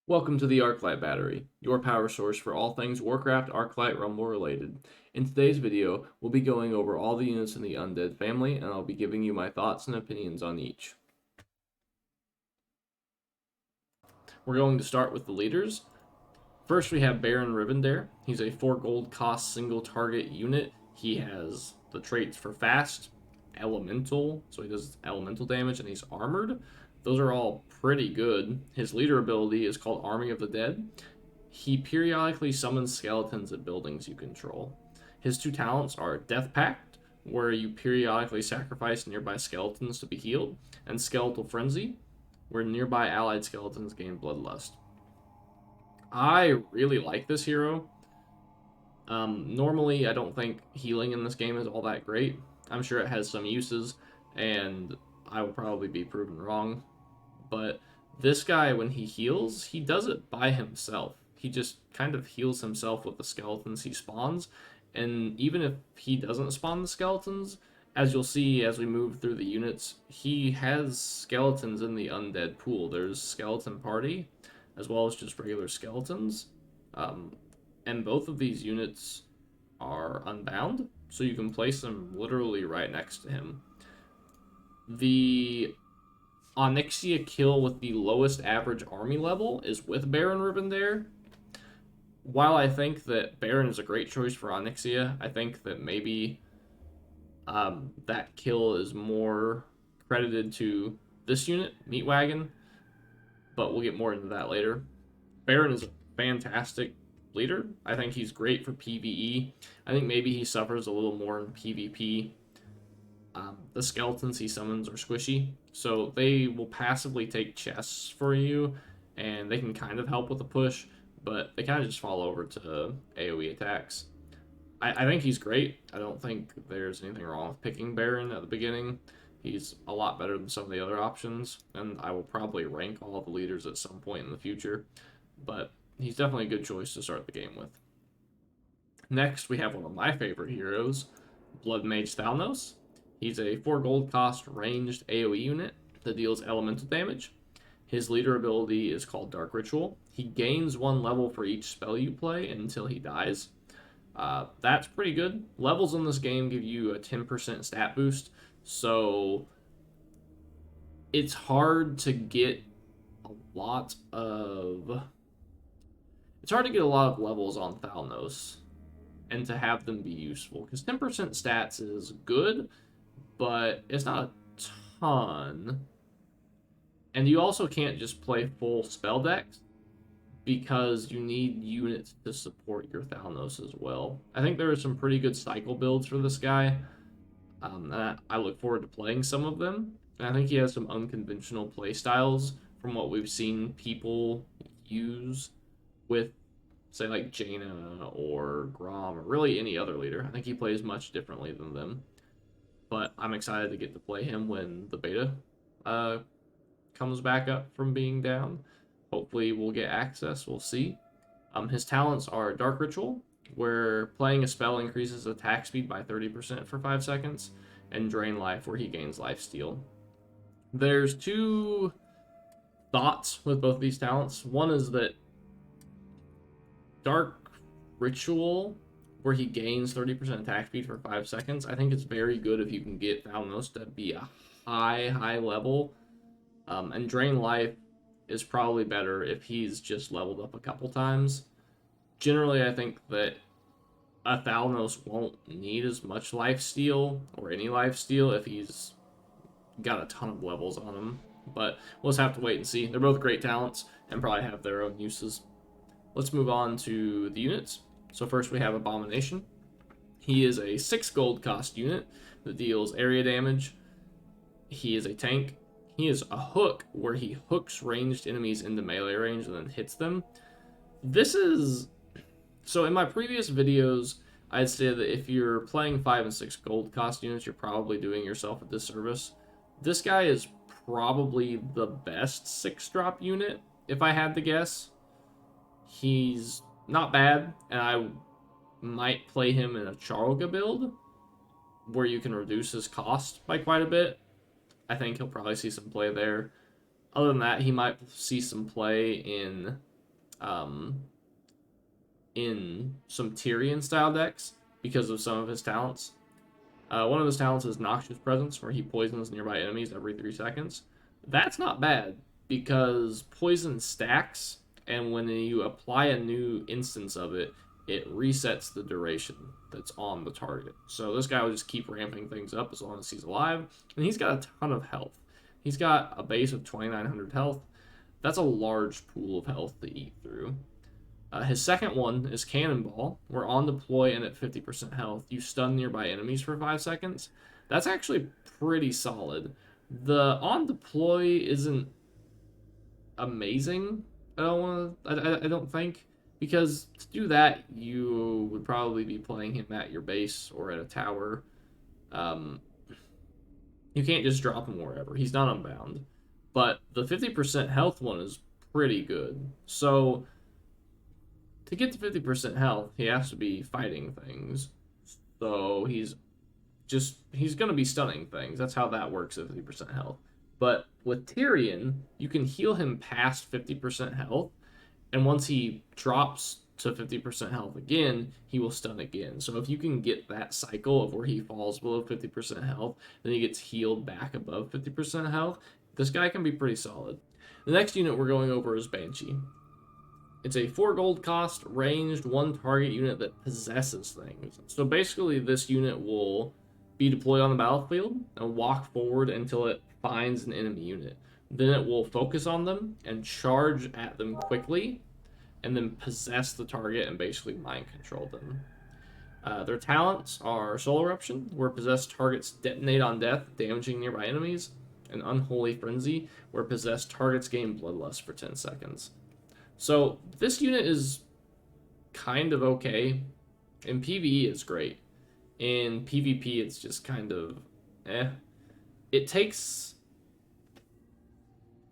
Welcome to the Arclight Battery, your power source for all things Warcraft Arclight Rumble related. In today's video, we'll be going over all the units in the Undead family, and I'll be giving you my thoughts and opinions on each. We're going to start with the leaders. First, we have Baron Rivendare. He's a 4 gold cost single target unit. He has the traits for fast, elemental, so he does elemental damage, and he's armored. Those are all pretty good. His leader ability is called Army of the Dead. He periodically summons skeletons at buildings you control. His two talents are Death Pact, where you periodically sacrifice nearby skeletons to be healed, and Skeletal Frenzy, where nearby allied skeletons gain Bloodlust. I really like this hero. Normally, I don't think healing in this game is all that great. I'm sure it has some uses, and I will probably be proven wrong. But this guy, when he heals, he does it by himself. He just kind of heals himself with the skeletons he spawns. And even if he doesn't spawn the skeletons, as you'll see as we move through the units, he has skeletons in the undead pool. There's Skeleton Party, as well as just regular skeletons. And both of these units are unbound, so you can place them literally right next to him. The Onyxia kill with the lowest average army level is with Baron Rivendare. While I think that Baron is a great choice for Onyxia, I think that maybe that kill is more credited to this unit, Meat Wagon, but we'll get more into that later. Baron is a fantastic leader. I think he's great for PvE. I think maybe he suffers a little more in PvP. The skeletons he summons are squishy, so they will passively take chests for you, and they can kind of help with the push, but they kind of just fall over to AoE attacks. I think he's great. I don't think there's anything wrong with picking Baron at the beginning. He's a lot better than some of the other options, and I will probably rank all the leaders at some point in the future, but he's definitely a good choice to start the game with. Next, we have one of my favorite heroes, Bloodmage Thalnos. He's a 4 gold cost ranged AoE unit that deals elemental damage. His leader ability is called Dark Ritual. He gains 1 level for each spell you play until he dies. That's pretty good. Levels in this game give you a 10% stat boost, so it's hard to get a lot of... It's hard to get a lot of levels on Thalnos and to have them be useful, because 10% stats is good, but it's not a ton. And you also can't just play full spell decks, because you need units to support your Thalnos as well. I think there are some pretty good cycle builds for this guy, and I look forward to playing some of them. And I think he has some unconventional play styles from what we've seen people use with, say, like Jaina or Grom, or really any other leader. I think he plays much differently than them. But I'm excited to get to play him when the beta comes back up from being down. Hopefully we'll get access, we'll see. His talents are Dark Ritual, where playing a spell increases attack speed by 30% for 5 seconds, and Drain Life, where he gains Lifesteal. There's 2 thoughts with both of these talents. One is that Dark Ritual, where he gains 30% attack speed for 5 seconds, I think it's very good if you can get Thalnos to be a high level. And Drain Life is probably better if he's just leveled up a couple times. Generally, I think that a Thalnos won't need as much lifesteal, or any lifesteal, if he's got a ton of levels on him. But we'll just have to wait and see. They're both great talents and probably have their own uses. Let's move on to the units. So first we have Abomination. He is a 6 gold cost unit that deals area damage. He is a tank. He is a hook, where he hooks ranged enemies into melee range and then hits them. This is... So in my previous videos, I'd say that if you're playing 5 and 6 gold cost units, you're probably doing yourself a disservice. This guy is probably the best 6-drop unit, if I had to guess. He's not bad, and I might play him in a Charlga build, where you can reduce his cost by quite a bit. I think he'll probably see some play there. Other than that, he might see some play in in some Tyrion style decks because of some of his talents. One of his talents is Noxious Presence, where he poisons nearby enemies every 3 seconds. That's not bad, because poison stacks, and when you apply a new instance of it, it resets the duration that's on the target. So this guy will just keep ramping things up as long as he's alive, and he's got a ton of health. He's got a base of 2,900 health. That's a large pool of health to eat through. His second one is Cannonball, where on deploy and at 50% health, you stun nearby enemies for 5 seconds. That's actually pretty solid. The on deploy isn't amazing. I don't think, because to do that you would probably be playing him at your base or at a tower. Um, you can't just drop him wherever. He's not unbound. But the 50% health one is pretty good. So to get to 50% health, he has to be fighting things. So he's going to be stunning things. That's how that works at 50% health. But with Tyrion, you can heal him past 50% health, and once he drops to 50% health again, he will stun again. So if you can get that cycle of where he falls below 50% health, then he gets healed back above 50% health, this guy can be pretty solid. The next unit we're going over is Banshee. It's a 4 gold cost, ranged, 1 target unit that possesses things. So basically this unit will be deployed on the battlefield and walk forward until it finds an enemy unit. Then it will focus on them and charge at them quickly, and then possess the target and basically mind control them. Their talents are Soul Eruption, where possessed targets detonate on death, damaging nearby enemies, and Unholy Frenzy, where possessed targets gain Bloodlust for 10 seconds. So this unit is kind of okay. In PvE, it's great. In PvP, it's just kind of eh. It takes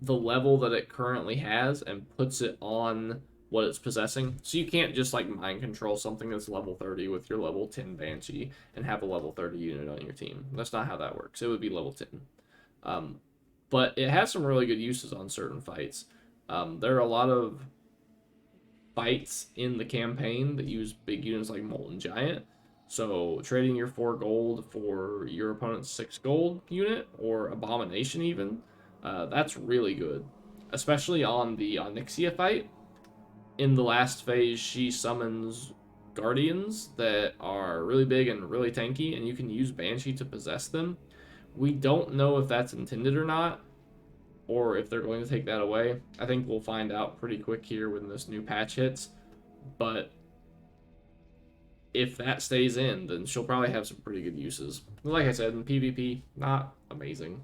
the level that it currently has and puts it on what it's possessing. So you can't just like mind control something that's level 30 with your level 10 Banshee and have a level 30 unit on your team. That's not how that works. It would be level 10. But it has some really good uses on certain fights. There are a lot of fights in the campaign that use big units like Molten Giant. So trading your 4 gold for your opponent's 6 gold unit, or Abomination even, that's really good. Especially on the Onyxia fight. In the last phase, she summons Guardians that are really big and really tanky, and you can use Banshee to possess them. We don't know if that's intended or not, or if they're going to take that away. I think we'll find out pretty quick here when this new patch hits. But if that stays in, then she'll probably have some pretty good uses. Like I said, in PvP, not amazing.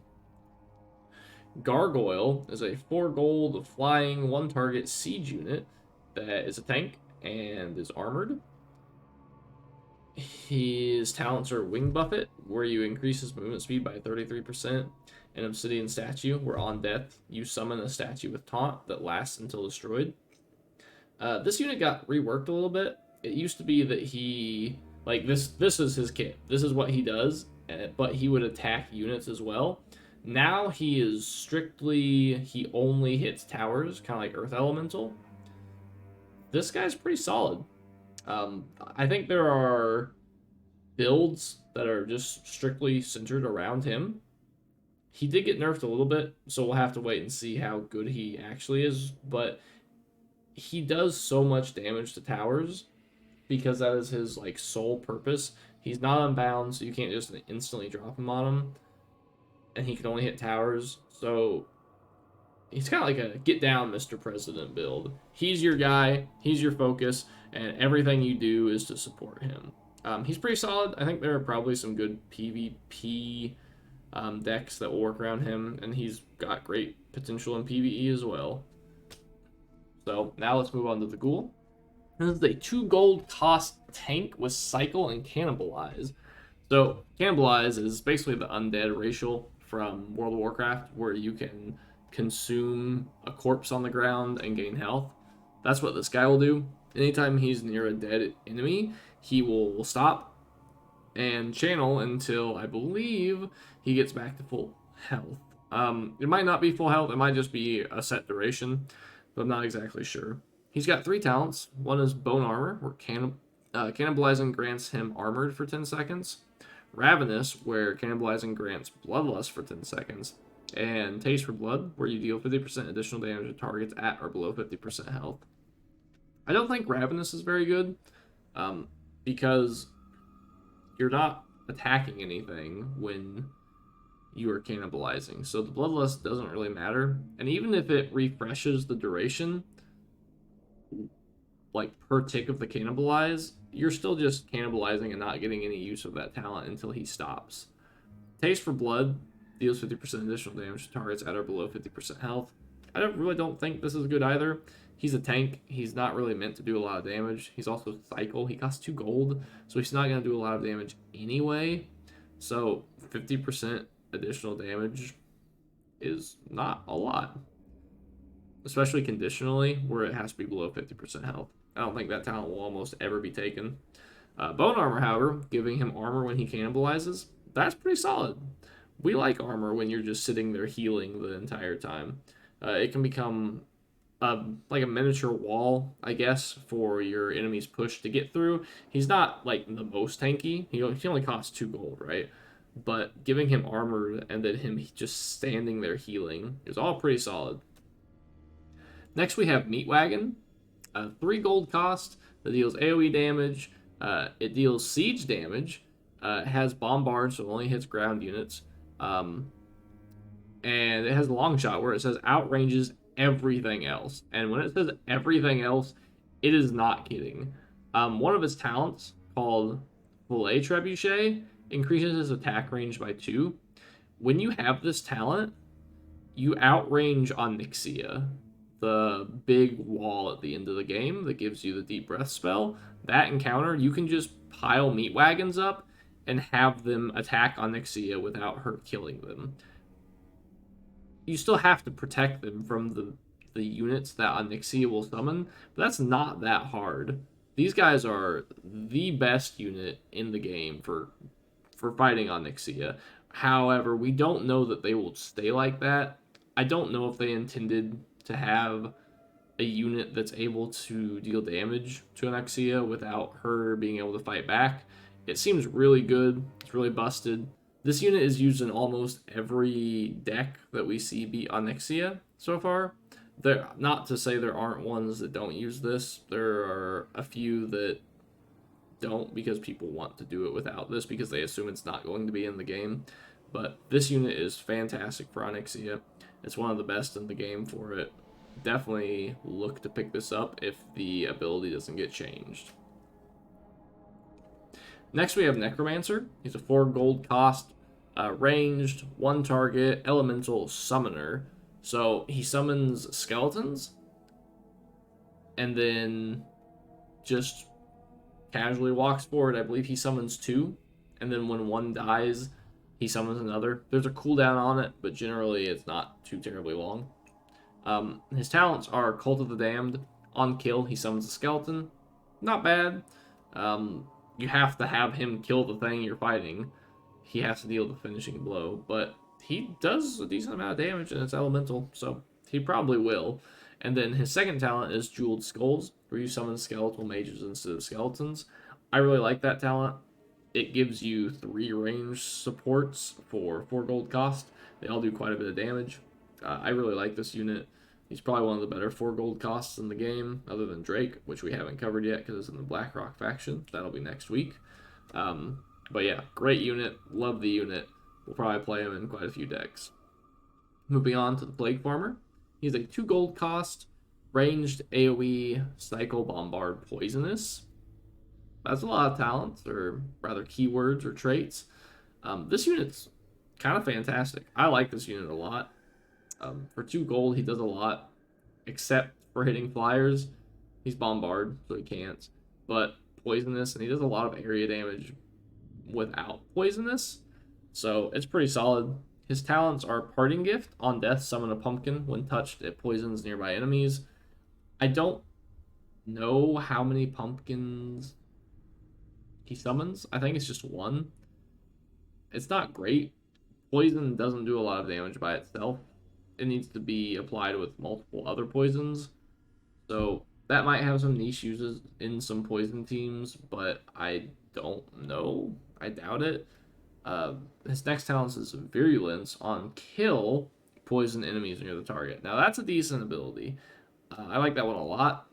Gargoyle is a 4 gold flying 1 target siege unit that is a tank and is armored. His talents are Wing Buffet, where you increase his movement speed by 33%, and Obsidian Statue, where on death you summon a statue with taunt that lasts until destroyed. This unit got reworked a little bit. It used to be that he, like, this is his kit. This is what he does, but he would attack units as well. Now he is strictly, he only hits towers, kind of like Earth Elemental. This guy's pretty solid. I think there are builds that are just strictly centered around him. He did get nerfed a little bit, so we'll have to wait and see how good he actually is, but he does so much damage to towers because that is his like sole purpose. He's not unbound, so you can't just instantly drop him on him, and he can only hit towers, so he's kind of like a get down Mr. President build. He's your guy, he's your focus, and everything you do is to support him. He's pretty solid. I think there are probably some good PvP decks that will work around him, and he's got great potential in PvE as well. So now let's move on to the Ghoul. This is a 2 gold cost tank with Cycle and Cannibalize. So Cannibalize is basically the Undead racial from World of Warcraft, where you can consume a corpse on the ground and gain health. That's what this guy will do. Anytime he's near a dead enemy, he will stop and channel until, I believe, he gets back to full health. It might not be full health, it might just be a set duration, but I'm not exactly sure. He's got 3 talents. One is Bone Armor, where cannibalizing grants him Armored for 10 seconds. Ravenous, where cannibalizing grants Bloodlust for 10 seconds. And Taste for Blood, where you deal 50% additional damage to targets at or below 50% health. I don't think Ravenous is very good, because you're not attacking anything when you are cannibalizing. So the Bloodlust doesn't really matter. And even if it refreshes the duration, like per tick of the cannibalize, you're still just cannibalizing and not getting any use of that talent until he stops. Taste for Blood deals 50% additional damage to targets at or below 50% health. I really don't think this is good either. He's a tank. He's not really meant to do a lot of damage. He's also Cycle. He costs 2 gold, so he's not going to do a lot of damage anyway. So 50% additional damage is not a lot, especially conditionally, where it has to be below 50% health. I don't think that talent will almost ever be taken. Bone Armor, however, giving him armor when he cannibalizes, that's pretty solid. We like armor when you're just sitting there healing the entire time. It can become like a miniature wall, I guess, for your enemy's push to get through. He's not like the most tanky. He only costs 2 gold, right? But giving him armor and then him just standing there healing is all pretty solid. Next we have Meat Wagon, 3 gold cost that deals AoE damage. It deals siege damage. It has bombard, so it only hits ground units. And it has a long shot where it says outranges everything else. And when it says everything else, it is not kidding. One of his talents, called Filet Trebuchet, increases his attack range by 2. When you have this talent, you outrange Onyxia, the big wall at the end of the game that gives you the Deep Breath spell. That encounter, you can just pile Meat Wagons up and have them attack Onyxia without her killing them. You still have to protect them from the units that Onyxia will summon, but that's not that hard. These guys are the best unit in the game for fighting Onyxia. However, we don't know that they will stay like that. I don't know if they intended to have a unit that's able to deal damage to Onyxia without her being able to fight back. It seems really good. It's really busted. This unit is used in almost every deck that we see beat Onyxia so far. Not to say there aren't ones that don't use this. There are a few that don't because people want to do it without this because they assume it's not going to be in the game. But this unit is fantastic for Onyxia. It's one of the best in the game for it. Definitely look to pick this up if the ability doesn't get changed. Next we have Necromancer. He's a 4 gold cost, ranged, 1 target, elemental summoner. So he summons skeletons and then just casually walks forward. I believe he summons 2, and then when 1 dies, he summons another. There's a cooldown on it, but generally it's not too terribly long. His talents are Cult of the Damned. On kill, he summons a skeleton. Not bad. You have to have him kill the thing you're fighting. He has to deal the finishing blow, but he does a decent amount of damage and it's elemental, so he probably will. And then his second talent is Jeweled Skulls, where you summon skeletal mages instead of skeletons. I really like that talent. It gives you 3 range supports for 4 gold cost. They all do quite a bit of damage. I really like this unit. He's probably one of the better 4 gold costs in the game, other than Drake, which we haven't covered yet because it's in the Blackrock faction. That'll be next week. But yeah, great unit. Love the unit. We'll probably play him in quite a few decks. Moving on to the Plague Farmer. He's a 2 gold cost, ranged AoE, Cycle, Bombard, Poisonous. That's a lot of talents, or rather keywords or traits. This unit's kind of fantastic. I like this unit a lot. For 2 gold, he does a lot, except for hitting flyers. He's Bombard, so he can't. But Poisonous, and he does a lot of area damage without Poisonous. So it's pretty solid. His talents are Parting Gift. On death, summon a pumpkin. When touched, it poisons nearby enemies. I don't know how many pumpkins he summons. I think it's just 1. It's not great. Poison doesn't do a lot of damage by itself. It needs to be applied with multiple other poisons. So That might have some niche uses in some poison teams, but I don't know. I doubt it. His next talent is Virulence. On kill, poison enemies near the target. Now that's a decent ability. I like that one a lot.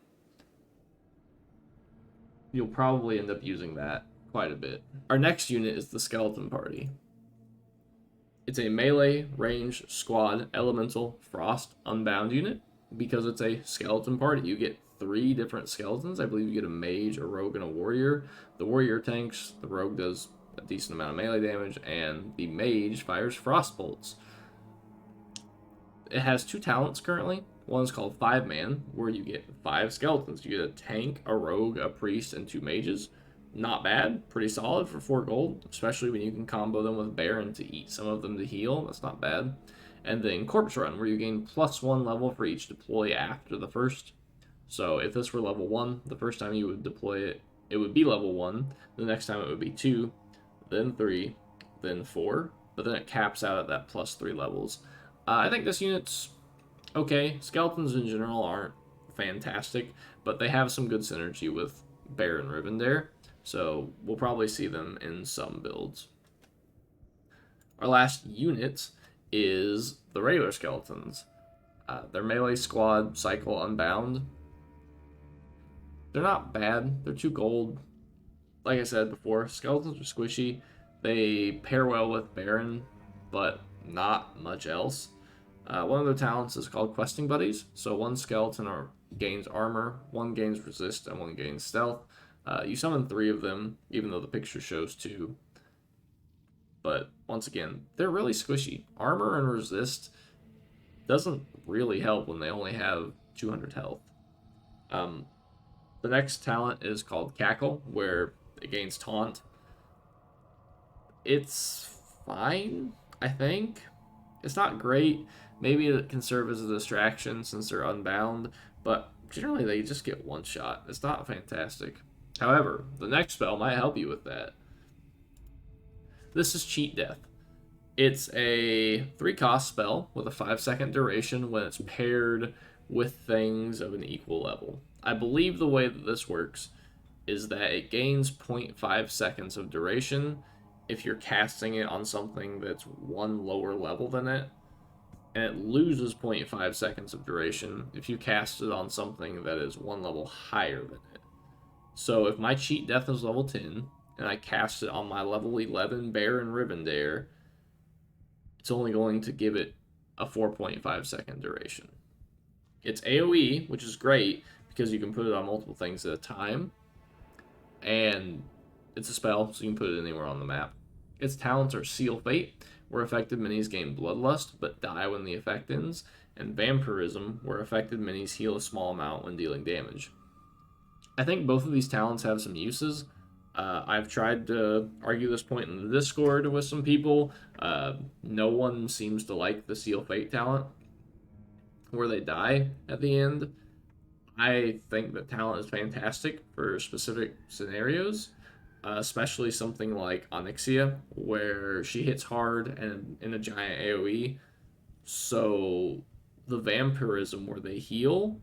You'll probably end up using that quite a bit. Our next unit is the Skeleton Party. It's a melee, range, squad, elemental, frost, unbound unit. Because it's a skeleton party, you get 3 different skeletons. I believe you get a mage, a rogue, and a warrior. The warrior tanks, the rogue does a decent amount of melee damage, and the mage fires frost bolts. It has 2 talents currently. One is called 5-man, where you get 5 skeletons. You get a tank, a rogue, a priest, and 2 mages. Not bad, pretty solid for 4 gold, especially when you can combo them with Baron to eat some of them to heal. That's not bad. And then Corpse Run, where you gain +1 level for each deploy after the first. So if this were level 1, the first time you would deploy it, it would be level 1. The next time it would be 2, then 3, then 4. But then it caps out at that +3 levels. I think this unit's okay. Skeletons in general aren't fantastic, but they have some good synergy with Baron Rivendare. So we'll probably see them in some builds. Our last unit is the regular skeletons. They're melee, squad, cycle, unbound. They're not bad. They're 2 gold. Like I said before, skeletons are squishy. They pair well with Baron, but not much else. One of their talents is called Questing Buddies. So 1 skeleton gains armor, 1 gains resist, and 1 gains stealth. You summon 3 of them, even though the picture shows 2. But once again, they're really squishy. Armor and resist doesn't really help when they only have 200 health. The next talent is called Cackle, where it gains taunt. It's fine, I think. It's not great. Maybe it can serve as a distraction since they're unbound, but generally they just get 1 shot. It's not fantastic. However, the next spell might help you with that. This is Cheat Death. It's a 3-cost spell with a 5-second duration when it's paired with things of an equal level. I believe the way that this works is that it gains 0.5 seconds of duration if you're casting it on something that's 1 lower level than it, and it loses 0.5 seconds of duration if you cast it on something that is 1 level higher than it. So if my Cheat Death is level 10, and I cast it on my level 11 Baron Rivendare, it's only going to give it a 4.5 second duration. It's AoE, which is great because you can put it on multiple things at a time, and it's a spell, so you can put it anywhere on the map. Its talents are Seal Fate, where affected minis gain Bloodlust but die when the effect ends, and Vampirism, where affected minis heal a small amount when dealing damage. I think both of these talents have some uses. I've tried to argue this point in the Discord with some people. No one seems to like the Seal Fate talent, where they die at the end. I think that talent is fantastic for specific scenarios, especially something like Onyxia, where she hits hard and in a giant AoE. So the Vampirism, where they heal,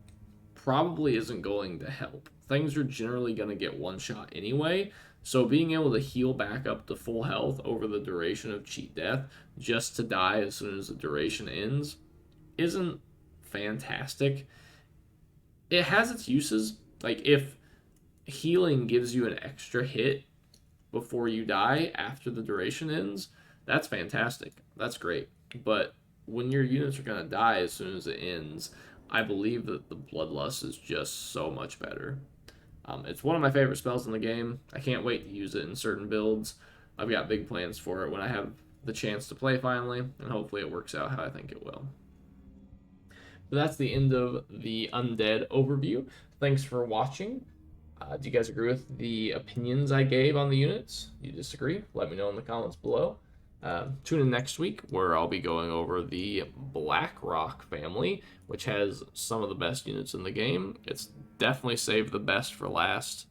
probably isn't going to help. Things are generally going to get 1 shot anyway, so being able to heal back up to full health over the duration of Cheat Death just to die as soon as the duration ends isn't fantastic. It has its uses. Like, if healing gives you an extra hit before you die after the duration ends, that's fantastic. That's great. But when your units are going to die as soon as it ends, I believe that the Bloodlust is just so much better. It's one of my favorite spells in the game. I can't wait to use it in certain builds. I've got big plans for it when I have the chance to play finally, and hopefully it works out how I think it will. But that's the end of the Undead overview. Thanks for watching. Do you guys agree with the opinions I gave on the units? Do you disagree? Let me know in the comments below. Tune in next week where I'll be going over the Blackrock family, which has some of the best units in the game. It's definitely saved the best for last.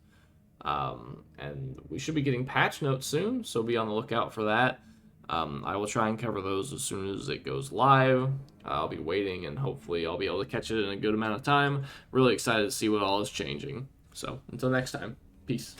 And we should be getting patch notes soon, so be on the lookout for that. I will try and cover those as soon as it goes live. I'll be waiting, and hopefully I'll be able to catch it in a good amount of time. Really excited to see what all is changing. So until next time, peace.